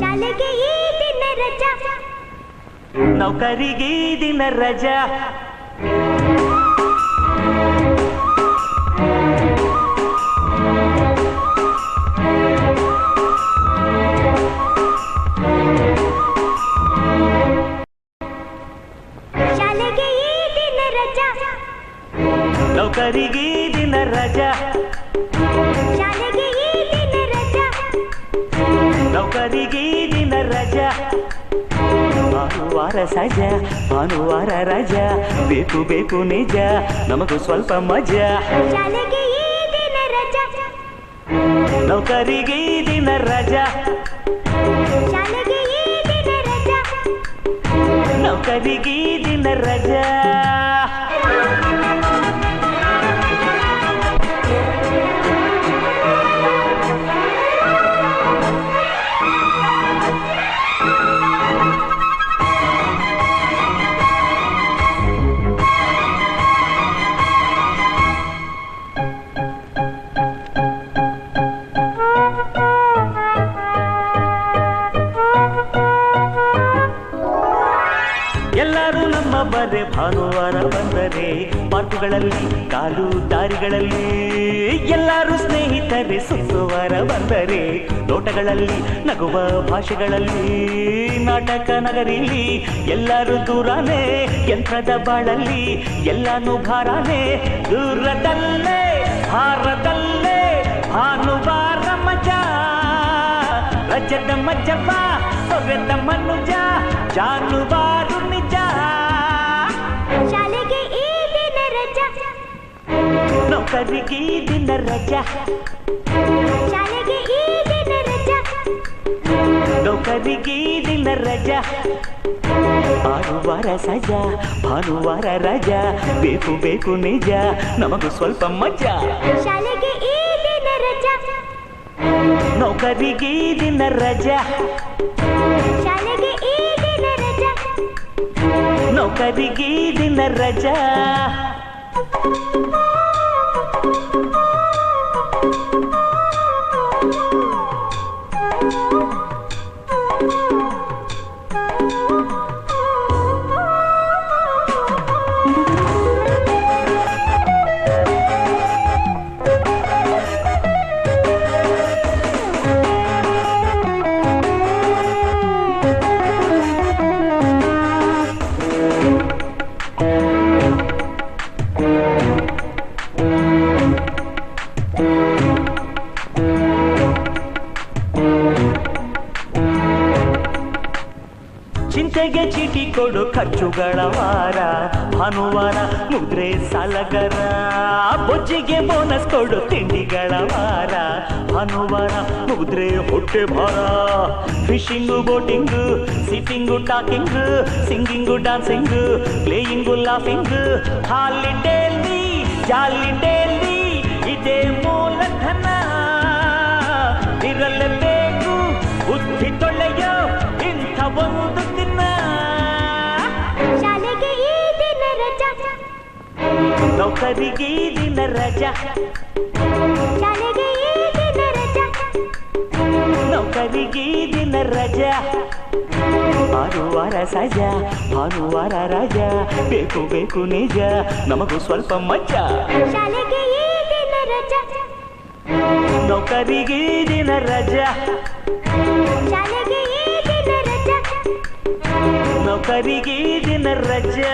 ಶಾಲೆಗೆ ಈ ದಿನ ರಜಾ, ನೌಕರಿಗೆ ಈ ದಿನ ರಜಾ. ಶಾಲೆಗೆ ಈ ದಿನ ರಜಾ, ನೌಕರಿಗೆ ಈ ದಿನ ರಜಾ. ಶಾಲೆಗೆ ಈ ದಿನ ರಜಾ, ನೌಕರಿಗೆ ಈ ದಿನ ರಜಾ. ಭಾನುವಾರ ಸಜಾ, ಭಾನುವಾರ ರಜಾ, ಬೇಕು ಬೇಕು ನಿಜ, ನಮಗೂ ಸ್ವಲ್ಪ ಮಜಾ. ಶಾಲೆಗೆ ಈ ದಿನ ರಜಾ, ನೌಕರಿಗೆ ಈ ದಿನ ರಜಾ. ಶಾಲೆಗೆ ಈ ದಿನ ರಜಾ, ನೌಕರಿಗೆ ಈ ದಿನ ರಜಾ. ಎಲ್ಲರೂ ನಮ್ಮ ಬರೆ ಭಾನುವಾರ ಬಂದರೆ ಪಾರ್ಕುಗಳಲ್ಲಿ ಕಾಲು ದಾರಿಗಳಲ್ಲಿ, ಎಲ್ಲರೂ ಸ್ನೇಹಿತರೆ ಸುತ್ತುವಾರ ಬಂದರೆ ತೋಟಗಳಲ್ಲಿ ನಗುವ ಭಾಷೆಗಳಲ್ಲಿ, ನಾಟಕ ನಗರಿಲಿ ಎಲ್ಲರೂ ದೂರನೇ, ಯಂತ್ರದ ಬಾಳಲ್ಲಿ ಎಲ್ಲಾನು ಭಾರನೇ, ದೂರದಲ್ಲೇ ಭಾರದಲ್ಲೇ ಭಾನುವಾರ ಮಜಾ, ರಜದ ಮಜ್ಜವ ಸೊರೆದ ಮನುಜ, ಜಾನುವಾರು ನಿಜ. ಶಾಲೆಗೆ ಈ ದಿನ ರಜಾ, ನೌಕರಿಗೆ ಈ ದಿನ ರಜಾ. ಶಾಲೆಗೆ ಈ ದಿನ ರಜಾ, ನೌಕರಿಗೆ ಈ ದಿನ ರಜಾ. ಭಾನುವಾರ ಸಜಾ, ಭಾನುವಾರ ರಜಾ, ಬೇಕು ಬೇಕು ನಿಜ, ನಮಗೂ ಸ್ವಲ್ಪ ಮಜಾ. ಶಾಲೆಗೆ ಈ ದಿನ ರಜಾ, ನೌಕರಿಗೆ ಈ ದಿನ ರಜಾ. ಶಾಲೆಗೆ ಈ ದಿನ ರಜಾ, ನೌಕರಿಗೆ ಈ ದಿನ ರಜಾ. ಚಿಂತೆಗೆ ಚೀಟಿ ಕೊಡು ಖರ್ಚುಗಳ ವಾರ, ಭಾನುವಾರ ಮುದ್ರೆ ಸಾಲಗರ, ಬೊಜ್ಜಿಗೆ ಬೋನಸ್ ಕೊಡು ತಿಂಡಿಗಳ ವಾರ, ಭಾನುವಾರ ಮುದ್ರೆ ಹೊಟ್ಟೆ ಭಾರ. Fishing boating sitting talking, singing dancing playing laughing, ಹಾಲಿಡೇಲಿ ಜಾಲಿಡೇಲಿ ಇದೇ ಮೂಲಧನ, ಇರಲೇಬೇಕು ಬುದ್ಧಿ ತೊಳೆಯೋ ಇಂಥ ಒಂದು ದಿನ. ಶಾಲೆಗೆ ಈ ದಿನ ರಜಾ, ನೌಕರಿಗೆ ಈ ದಿನ ರಜಾ. ಶಾಲೆಗೆ ಈ ದಿನ ರಜಾ, ನೌಕರಿಗೆ ಈ ದಿನ ರಜಾ. ಭಾನುವಾರ ಸಜಾ, ಭಾನುವಾರ ರಜಾ, ಬೇಕು ಬೇಕು ನಿಜ, ನಮಗೂ ಸ್ವಲ್ಪ ಮಜಾ. ಶಾಲೆಗೆ ಈ ದಿನ ರಜಾ, ನೌಕರಿಗೆ ಈ ದಿನ ರಜಾ. ಶಾಲೆಗೆ ಈ ದಿನ ರಜಾ, ನೌಕರಿಗೆ ಈ ದಿನ ರಜಾ.